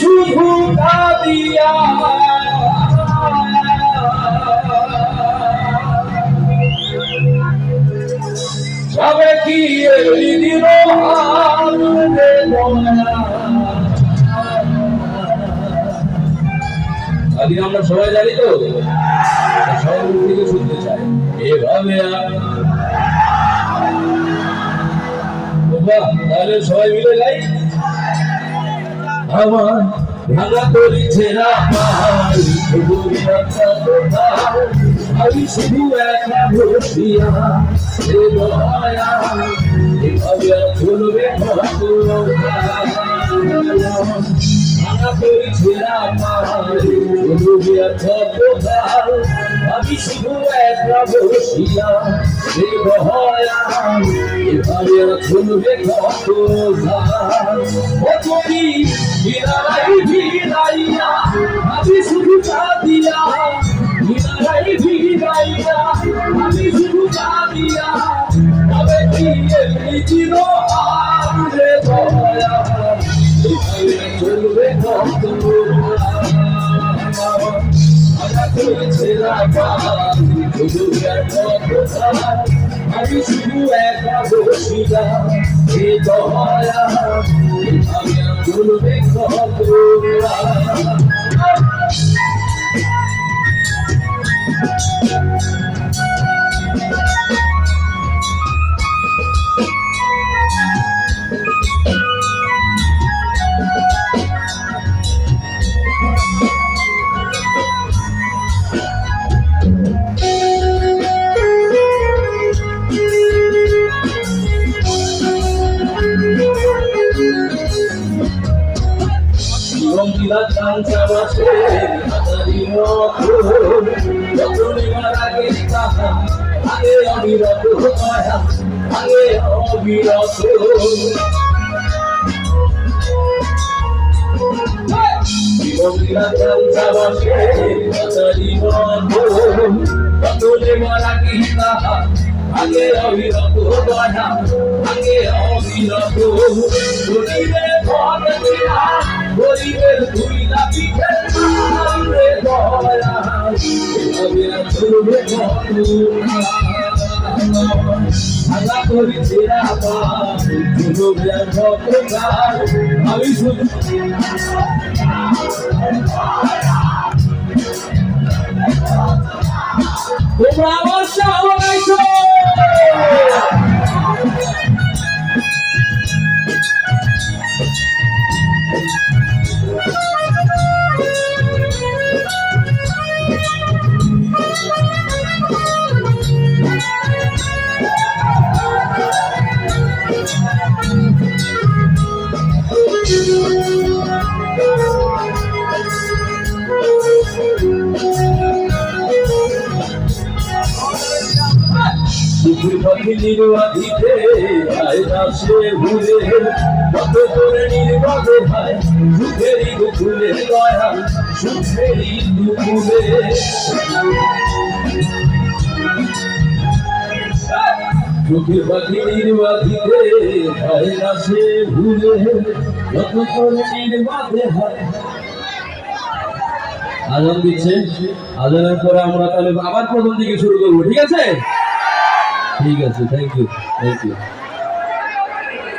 শুধু কাঁদিয়া যাবে কি এই দিন আজকে আমরা সবাই জানি তো সবাই থেকে শুনতে চাই এভাবে তাহলে সবাই মিলে গাই আমার ভাঙা তরি ছেঁড়া আমি শুধু একা বসিয়া এভাবে চলবে ভাঙা তরি ছেঁড়া আমি শুধু একা বসিয়া এভাবে চলবে কত আমি শুধু কাঁদিয়া আমি শুধু কাঁদিয়া তবে কি চির চলবে কত আমি শুধু একা বসিয়া চলবে কত রঙ্গিলা চাঞ্চা বাসে আগে অবিরত আগে অবিরত রঙ্গিলা চাঞ্চা বাসে মারা গীতা আগে অবিরত দয়া আগে অবিরত গরিবের দুই লাফিতে চলবে ভাঙা করি ছেড়া আমি শুধু তোমরা আমার সাহায্য নির্বাধিতে সে ভুলে কত করে নির্বাধে ভাই সুখেরই দুপুরে দয়া সুখেরই দুপুরে চোখে পাখি নির্বাধিতে সে ভুলে কত করে নির্বাধে ভাই আজান দিচ্ছে আজানের পরে আমরা তাহলে আবার প্রথম দিকে শুরু করবো ঠিক আছে থ্যাংক ইউ